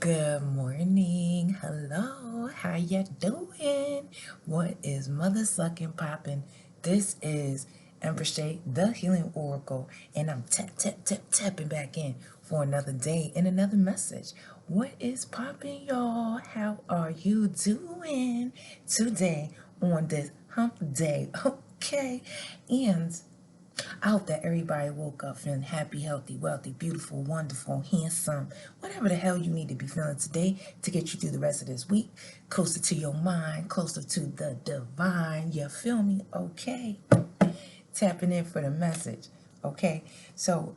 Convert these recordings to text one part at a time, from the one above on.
Good morning. Hello. How ya doing? What is mother sucking popping? This is Empress J, the Healing Oracle, and I'm tapping back in for another day and another message. What is popping, y'all? How are you doing today on this hump day? Okay. And I hope that everybody woke up feeling happy, healthy, wealthy, beautiful, wonderful, handsome, whatever the hell you need to be feeling today to get you through the rest of this week, closer to your mind, closer to the divine. You feel me? Okay. Tapping in for the message. Okay. So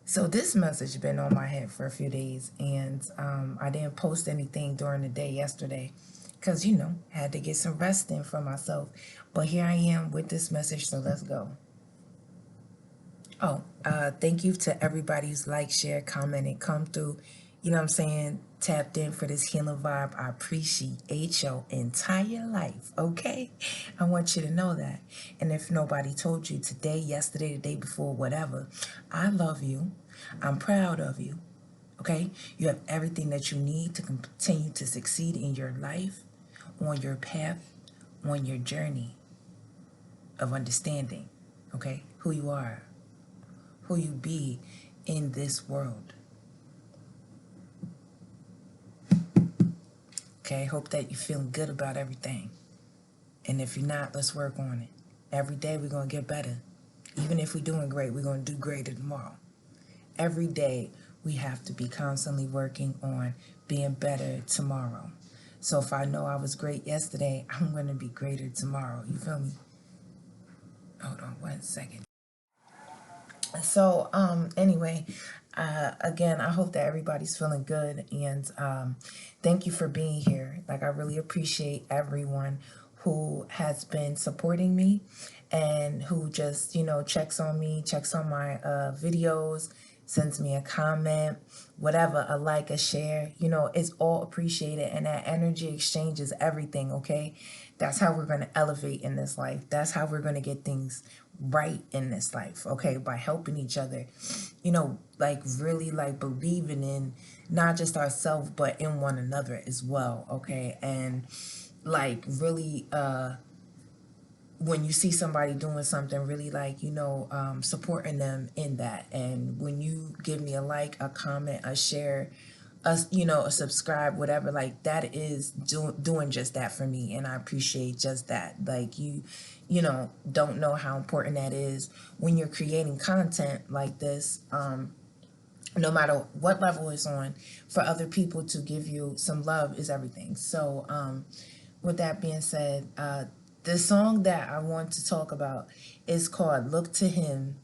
this message has been on my head for a few days, and I didn't post anything during the day yesterday because, had to get some rest in for myself. But here I am with this message, so let's go. Oh, thank you to everybody who's like, share, comment, and come through. You know what I'm saying? Tapped in for this healing vibe. I appreciate your entire life, okay? I want you to know that. And if nobody told you today, yesterday, the day before, whatever, I love you. I'm proud of you, okay? You have everything that you need to continue to succeed in your life, on your path, on your journey of understanding, okay? Who you are, who you be in this world. Okay, hope that you're feeling good about everything. And if you're not, let's work on it. Every day we're going to get better. Even if we're doing great, we're going to do greater tomorrow. Every day we have to be constantly working on being better tomorrow. So if I know I was great yesterday, I'm going to be greater tomorrow. You feel me? Hold on 1 second. So anyway, again, I hope that everybody's feeling good, and thank you for being here. Like, I really appreciate everyone who has been supporting me and who just, checks on me, checks on my videos, sends me a comment, whatever, a like, a share. It's all appreciated, and that energy exchange is everything. Okay, that's how we're going to elevate in this life. That's how we're going to get things right in this life, okay, by helping each other, like really like believing in not just ourselves but in one another as well, okay. And like really when you see somebody doing something, really like supporting them in that. And when you give me a like, a comment, a share, a subscribe, whatever, like that is doing just that for me, and I appreciate just that. Like you don't know how important that is when you're creating content like this, no matter what level it's on. For other people to give you some love is everything. So with that being said, the song that I want to talk about is called Look to Him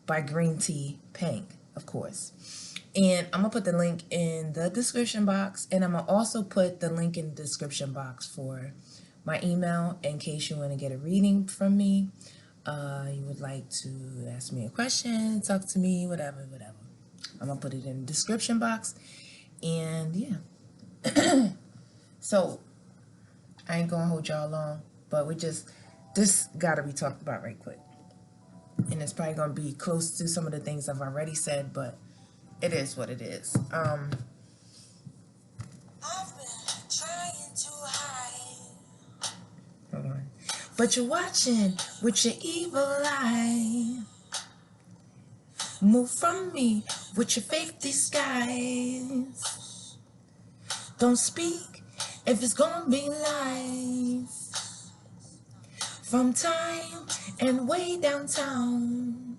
by Greentea, Peng, of course. And I'm going to put the link in the description box, and I'm going to also put the link in the description box for my email in case you want to get a reading from me. You would like to ask me a question, talk to me, whatever. I'm going to put it in the description box. And yeah. So I ain't going to hold y'all long, but this got to be talked about right quick. And it's probably going to be close to some of the things I've already said, but it is what it is. I've been trying to hide. Hold on. But you're watching with your evil eye. Move from me with your fake disguise. Don't speak if it's gonna be lies. From time and way downtown.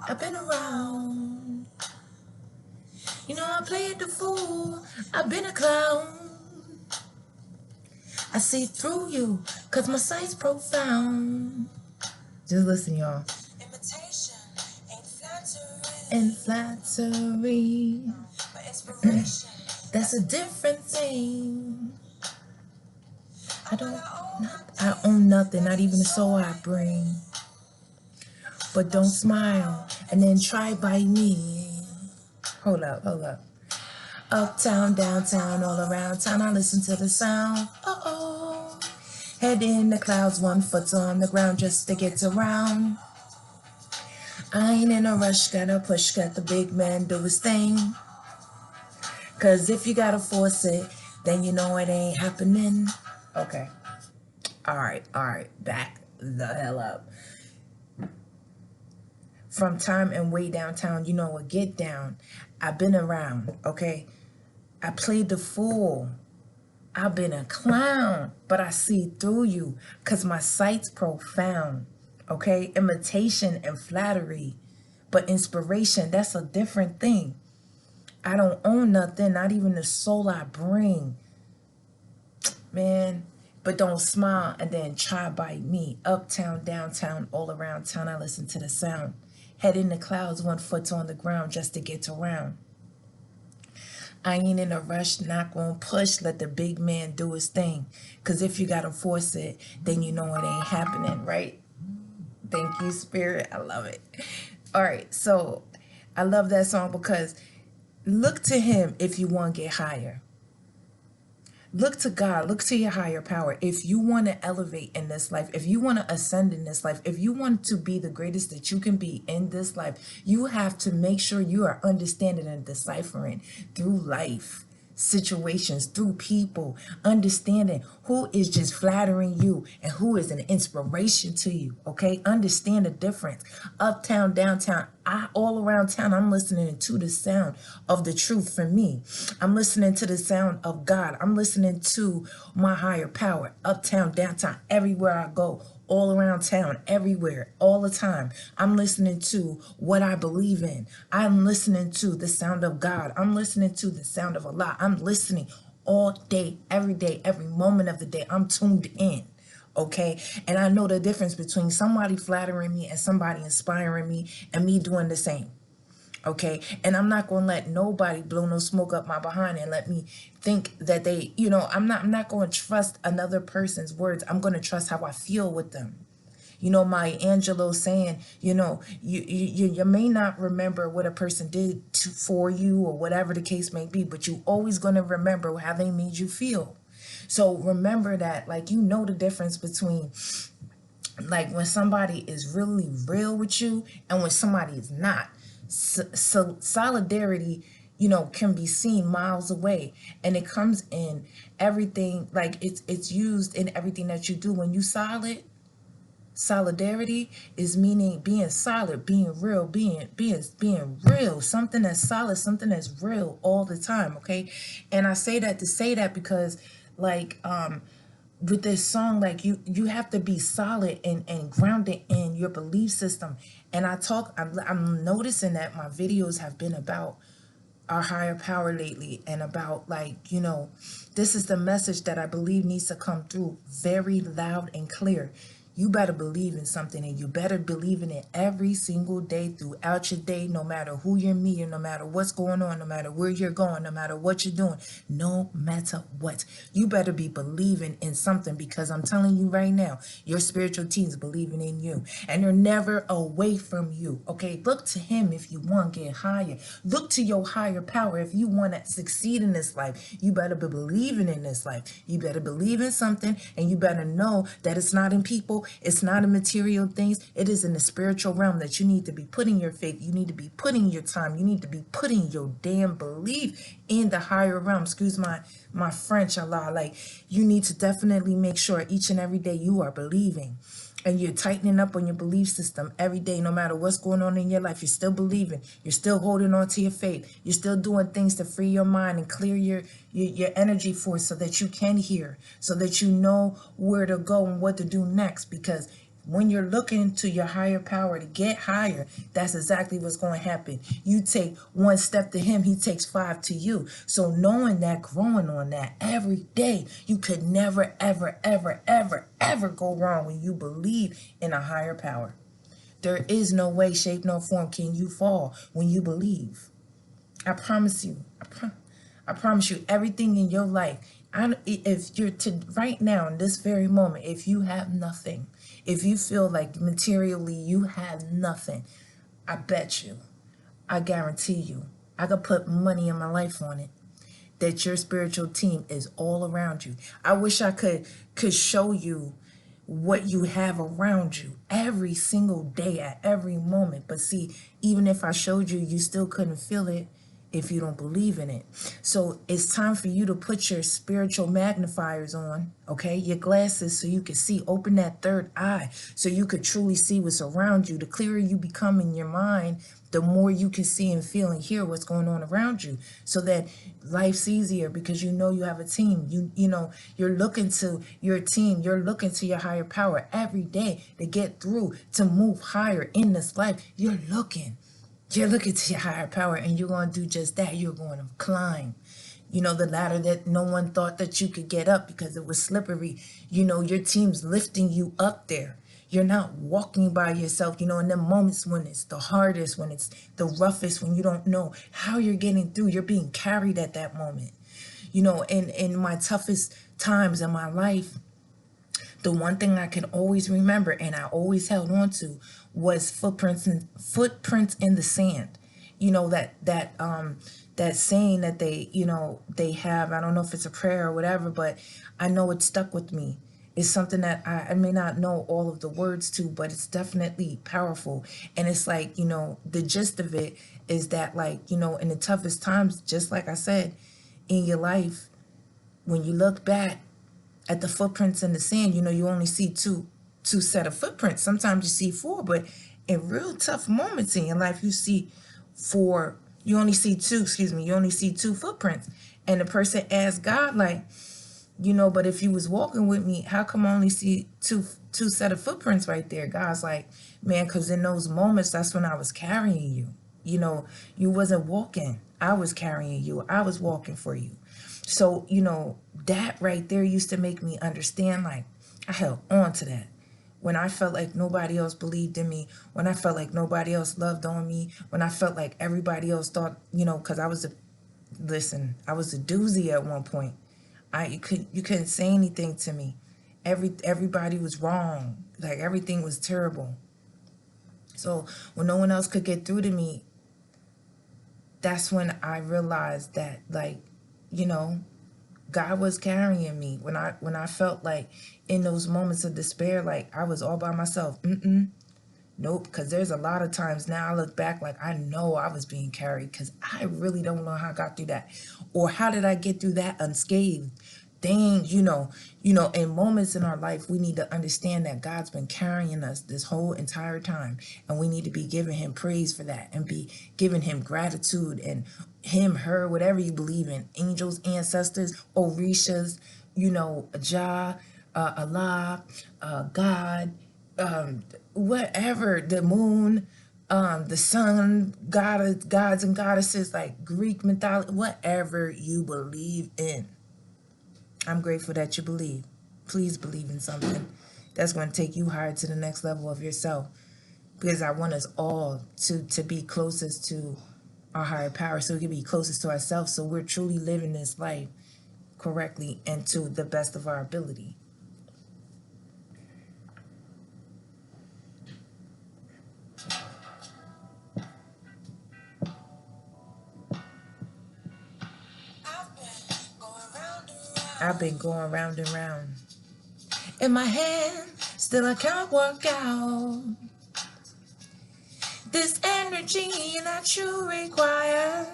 I've been around. I played the fool. I've been a clown. I see through you, cause my sight's profound. Just listen, y'all. Imitation ain't flattery. But inspiration, that's a different thing. I own nothing, not even the soul I bring. But don't smile and then try by me. Hold up. Uptown, downtown, all around town, I listen to the sound. Uh-oh. Head in the clouds, 1 foot on the ground just to get around. I ain't in a rush, gotta push, got the big man do his thing. Cause if you gotta force it, then you know it ain't happening. Okay. All right. Back the hell up. From time and way downtown, you know what? Get down. I've been around, okay? I played the fool. I've been a clown, but I see through you because my sight's profound, okay? Imitation and flattery, but inspiration, that's a different thing. I don't own nothing, not even the soul I bring, man. But don't smile and then try bite me. Uptown, downtown, all around town, I listen to the sound. Head in the clouds, 1 foot on the ground just to get around. I ain't in a rush, not gonna push, let the big man do his thing. Cause if you gotta force it, then you know it ain't happening, right? Thank you, Spirit. I love it. All right, so I love that song because look to him if you want to get higher. Look to God, look to your higher power. If you want to elevate in this life, if you want to ascend in this life, if you want to be the greatest that you can be in this life, you have to make sure you are understanding and deciphering through life situations, through people, understanding who is just flattering you and who is an inspiration to you. Okay, understand the difference. Uptown, downtown, all around town, I'm listening to the sound of the truth for me. I'm listening to the sound of God. I'm listening to my higher power. Uptown, downtown, everywhere I go, all around town, everywhere, all the time. I'm listening to what I believe in. I'm listening to the sound of God. I'm listening to the sound of Allah. I'm listening all day, every moment of the day. I'm tuned in. Okay. And I know the difference between somebody flattering me and somebody inspiring me and me doing the same. Okay. And I'm not going to let nobody blow no smoke up my behind and let me think that they, I'm not going to trust another person's words. I'm going to trust how I feel with them. Maya Angelou saying, you may not remember what a person did for you or whatever the case may be, but you always going to remember how they made you feel. So remember that, like, the difference between like when somebody is really real with you and when somebody is not. So solidarity, can be seen miles away, and it comes in everything. Like it's used in everything that you do. When you solidarity is meaning being solid, being real, being real, something that's solid, something that's real all the time. Okay. And I say that to say that because like with this song, like you have to be solid and grounded in your belief system. And I'm noticing that my videos have been about our higher power lately, and about this is the message that I believe needs to come through very loud and clear. You better believe in something, and you better believe in it every single day throughout your day, no matter who you're meeting, no matter what's going on, no matter where you're going, no matter what you're doing, no matter what. You better be believing in something, because I'm telling you right now, your spiritual team's believing in you, and they're never away from you. Okay, look to him if you want to get higher. Look to your higher power if you want to succeed in this life. You better be believing in this life. You better believe in something, and you better know that it's not in people. It's not in material things. It is in the spiritual realm that you need to be putting your faith. You need to be putting your time. You need to be putting your damn belief in the higher realm. Excuse my French, Allah. Like, you need to definitely make sure each and every day you are believing. And you're tightening up on your belief system every day, no matter what's going on in your life. You're still believing. You're still holding on to your faith. You're still doing things to free your mind and clear your energy force, so that you can hear, so that you know where to go and what to do next. Because when you're looking to your higher power to get higher, that's exactly what's going to happen. You take one step to him, he takes 5 to you. So knowing that, growing on that every day, you could never, ever, ever, ever, ever go wrong when you believe in a higher power. There is no way, shape, no form can you fall when you believe. I promise you. I promise you, everything in your life. If you're right now in this very moment, if you have nothing, if you feel like materially you have nothing, I bet you, I guarantee you, I could put money in my life on it, that your spiritual team is all around you. I wish I could show you what you have around you every single day at every moment. But see, even if I showed you, you still couldn't feel it if you don't believe in it. So it's time for you to put your spiritual magnifiers on, okay? Your glasses, so you can see. Open that third eye so you could truly see what's around you. The clearer you become in your mind, the more you can see and feel and hear what's going on around you, so that life's easier, because you know you have a team. You know you're looking to your team, you're looking to your higher power every day to get through, to move higher in this life. You're looking to your higher power, and you're going to do just that. You're going to climb, the ladder that no one thought that you could get up because it was slippery. Your team's lifting you up there. You're not walking by yourself, in the moments when it's the hardest, when it's the roughest, when you don't know how you're getting through. You're being carried at that moment. In my toughest times in my life, the one thing I can always remember and I always held on to was footprints in the sand. That saying that they have. I don't know if it's a prayer or whatever, but I know it stuck with me. It's something that I may not know all of the words to, but it's definitely powerful. And it's like, the gist of it is that, like, in the toughest times, just like I said, in your life, when you look back at the footprints in the sand, you only see two set of footprints. Sometimes you see four, but in real tough moments in your life, you only see two footprints. And the person asked God, like, but if you was walking with me, how come I only see two set of footprints right there? God's like, man, because in those moments, that's when I was carrying you. You wasn't walking. I was carrying you. I was walking for you. So, that right there used to make me understand, like, I held on to that. When I felt like nobody else believed in me, when I felt like nobody else loved on me, when I felt like everybody else thought, because I was a doozy at one point. You couldn't say anything to me. Everybody was wrong. Like, everything was terrible. So when no one else could get through to me, that's when I realized that, like, God was carrying me. When I felt like in those moments of despair, like I was all by myself. Nope, because there's a lot of times now I look back, like, I know I was being carried, because I really don't know how I got through that, or how did I get through that unscathed. Things, in moments in our life, we need to understand that God's been carrying us this whole entire time, and we need to be giving him praise for that, and be giving him gratitude, and him, her, whatever you believe in, angels, ancestors, orishas, Jah, Allah, God, whatever, the moon, the sun, gods and goddesses, like Greek mythology, whatever you believe in. I'm grateful that you believe. Please believe in something that's going to take you higher to the next level of yourself, because I want us all to be closest to our higher power, so we can be closest to ourselves, so we're truly living this life correctly and to the best of our ability. I've been going round and round. In my head, still I can't work out this energy that you require.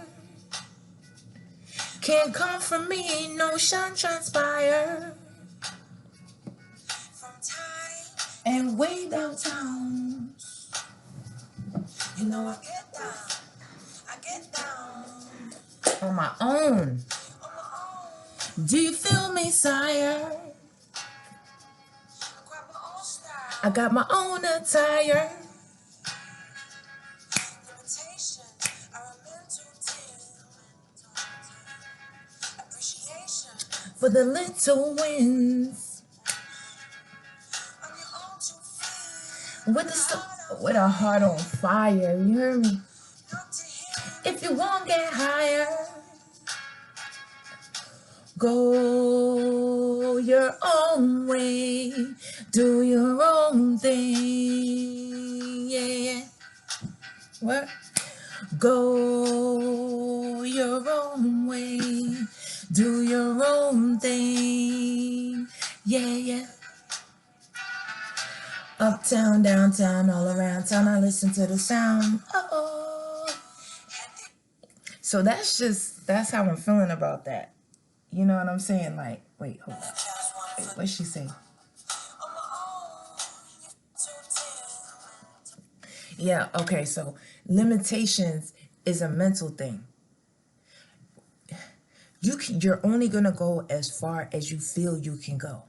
Can't come from me, no shine transpire. From time and way downtown, I get down on my own. Do you feel me, sire? I got my own attire. For the little wins. With a heart on fire, you hear me? If you won't get higher, go your own way, do your own thing, yeah. What? Go your own way, do your own thing, yeah. Uptown, downtown, all around town, I listen to the sound. Oh. So that's how I'm feeling about that. You know what I'm saying? Like, wait, hold on. Wait, what'd she say? Yeah, okay, so limitations is a mental thing. You're only gonna go as far as you feel you can go.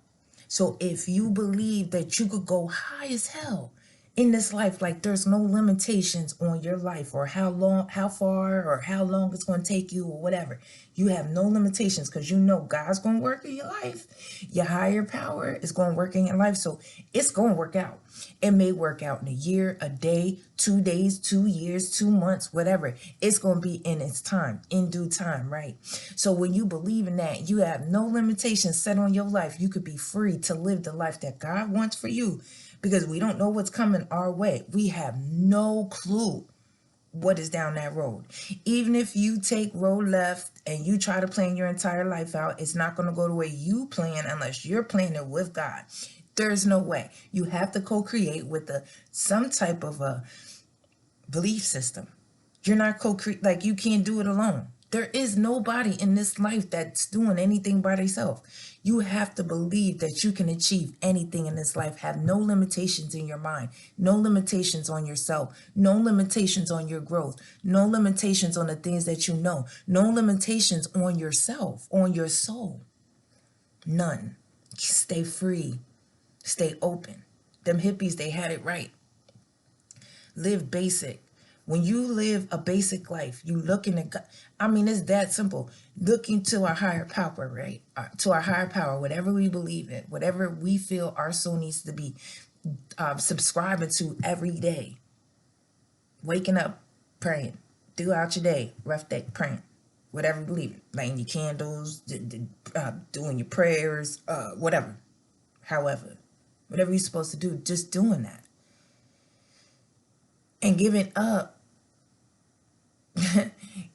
So if you believe that you could go high as hell in this life, like there's no limitations on your life or how long, how far, or how long it's going to take you or whatever, you have no limitations because you know God's going to work in your life. Your higher power is going to work in your life. So it's going to work out. It may work out in a year, a day, 2 days, 2 years, 2 months, whatever. It's going to be in its time, in due time, right? So when you believe in that, you have no limitations set on your life. You could be free to live the life that God wants for you because we don't know what's coming our way. We have no clue what is down that road. Even if you take road left and you try to plan your entire life out, it's not going to go the way you plan unless you're planning with God. There's no way. You have to co-create with some type of a belief system. You're not co-create, like you can't do it alone. There is nobody in this life that's doing anything by themselves. You have to believe that you can achieve anything in this life. Have no limitations in your mind, no limitations on yourself, no limitations on your growth, no limitations on the things that you know, no limitations on yourself, on your soul. None. Stay free. Stay open. Them hippies, they had it right. Live basic. When you live a basic life, you look in the, I mean, it's that simple. Looking to our higher power, right? To our higher power, whatever we believe in, whatever we feel our soul needs to be subscribing to every day. Waking up, praying. Throughout your day, rough day, praying. Whatever you believe in. Lighting your candles, doing your prayers, whatever. However, whatever you're supposed to do, just doing that. And giving up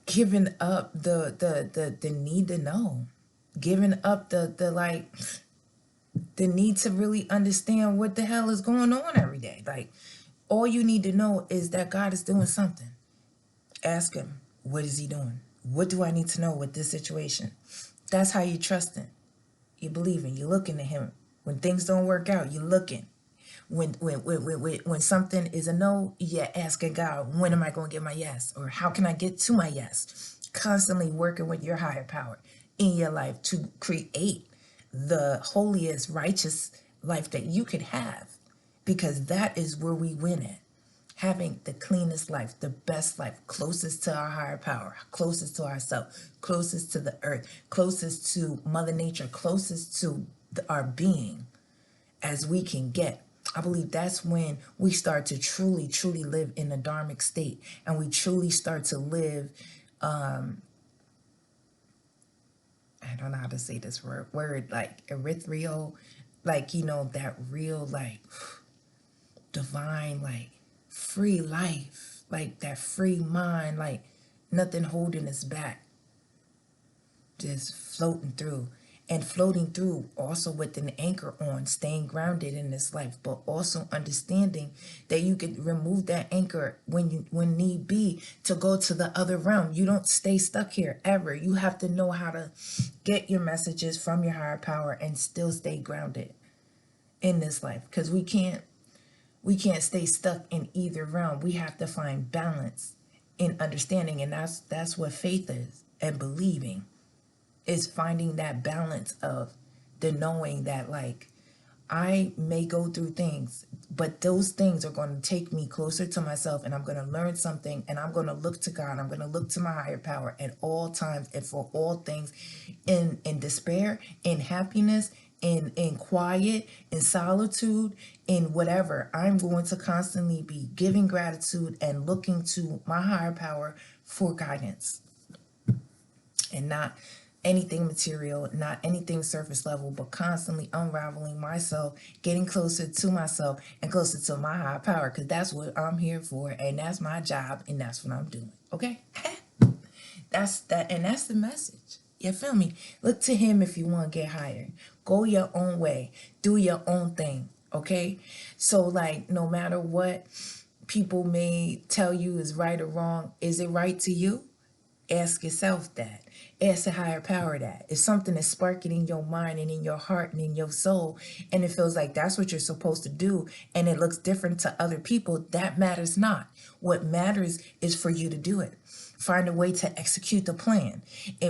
giving up the need to know, giving up the like the need to really understand what the hell is going on every day. Like all you need to know is that God is doing something. Ask him, what is he doing? What do I need to know with this situation? That's how you trust him. You believe in, you're looking at him. When things don't work out, you're looking. When something is a no, you're asking God, when am I going to get my yes? Or how can I get to my yes? Constantly working with your higher power in your life to create the holiest, righteous life that you could have. Because that is where we win at. Having the cleanest life, the best life, closest to our higher power, closest to ourselves, closest to the earth, closest to Mother Nature, closest to our being as we can get. I believe that's when we start to truly, truly live in a dharmic state, and we truly start to live, I don't know how to say this word like erythrial, like, you know, that real, like, divine, like, free life, like that free mind, like nothing holding us back, just floating through. And floating through also with an anchor on, staying grounded in this life, but also understanding that you can remove that anchor when need be to go to the other realm. You don't stay stuck here ever. You have to know how to get your messages from your higher power and still stay grounded in this life, because we can't stay stuck in either realm. We have to find balance in understanding, and that's what faith is, and believing is finding that balance of the knowing that, like, I may go through things, but those things are going to take me closer to myself, and I'm going to learn something, and I'm going to look to God. I'm going to look to my higher power at all times and for all things, in despair, in happiness, in quiet, in solitude, in whatever. I'm going to constantly be giving gratitude and looking to my higher power for guidance, and not anything material, not anything surface level, but constantly unraveling myself, getting closer to myself and closer to my higher power, because that's what I'm here for, and that's my job, and that's what I'm doing. Okay? That's that, and that's the message. You feel me? Look to him if you want to get higher. Go your own way. Do your own thing. Okay? So like no matter what people may tell you is right or wrong, is it right to you? Ask yourself that. Ask a higher power that. If something is sparking in your mind and in your heart and in your soul, and it feels like that's what you're supposed to do, and it looks different to other people, that matters not. What matters is for you to do it. Find a way to execute the plan.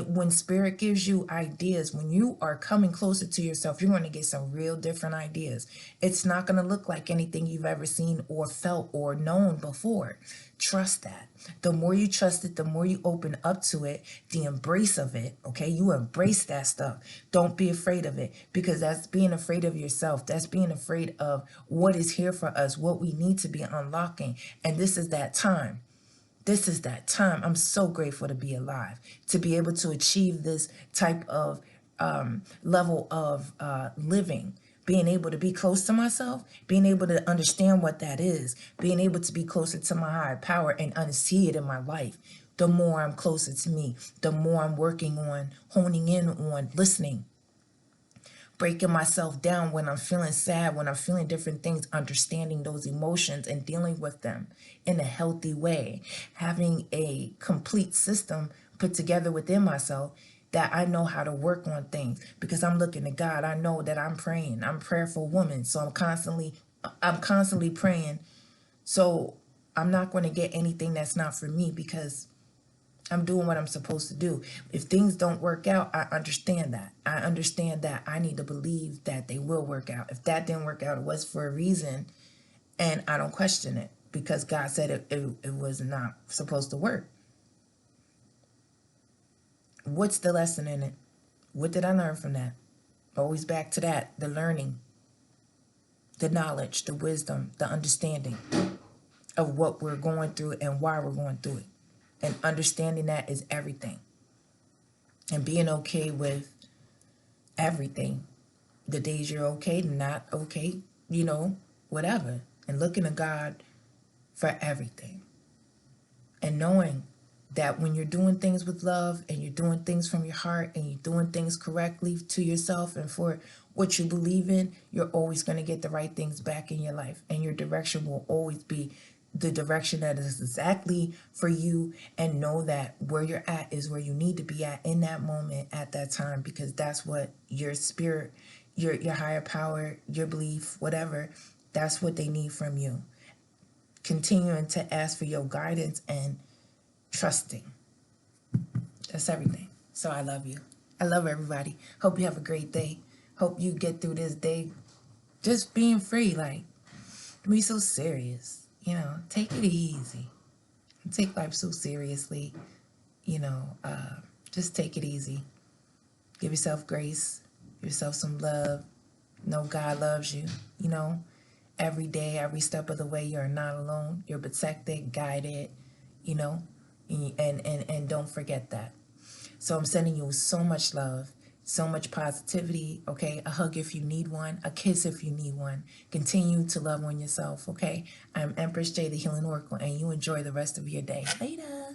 When spirit gives you ideas, when you are coming closer to yourself, you're going to get some real different ideas. It's not going to look like anything you've ever seen or felt or known before. Trust that. The more you trust it, the more you open up to it, the embrace of it, okay? You embrace that stuff. Don't be afraid of it, because that's being afraid of yourself. That's being afraid of what is here for us, what we need to be unlocking. And this is that time. This is that time. I'm so grateful to be alive, to be able to achieve this type of level of living, being able to be close to myself, being able to understand what that is, being able to be closer to my higher power and see it in my life. The more I'm closer to me, the more I'm working on, honing in on listening, breaking myself down when I'm feeling sad, when I'm feeling different things, understanding those emotions and dealing with them in a healthy way, having a complete system put together within myself that I know how to work on things, because I'm looking to God. I know that I'm praying. I'm a prayerful woman, so I'm constantly praying. So I'm not going to get anything that's not for me, because I'm doing what I'm supposed to do. If things don't work out, I understand that. I understand that I need to believe that they will work out. If that didn't work out, it was for a reason, and I don't question it, because God said it was not supposed to work. What's the lesson in it? What did I learn from that? Always back to that, the learning, the knowledge, the wisdom, the understanding of what we're going through and why we're going through it. And understanding that is everything. And being okay with everything. The days you're okay, not okay, whatever. And looking to God for everything. And knowing that when you're doing things with love and you're doing things from your heart and you're doing things correctly to yourself and for what you believe in, you're always going to get the right things back in your life. And your direction will always be the direction that is exactly for you, and know that where you're at is where you need to be at in that moment, at that time, because that's what your spirit, your higher power, your belief, whatever, that's what they need from you. Continuing to ask for your guidance and trusting. That's everything. So I love you. I love everybody. Hope you have a great day. Hope you get through this day just being free. Like, don't be so serious. Take it easy. Take life so seriously. Just take it easy. Give yourself grace. Give yourself some love. Know God loves you. Every day, every step of the way, you're not alone. You're protected, guided, and don't forget that. So I'm sending you so much love, so much positivity, okay? A hug if you need one, a kiss if you need one. Continue to love on yourself, okay? I'm Empress J, the Healing Oracle, and you enjoy the rest of your day. Later.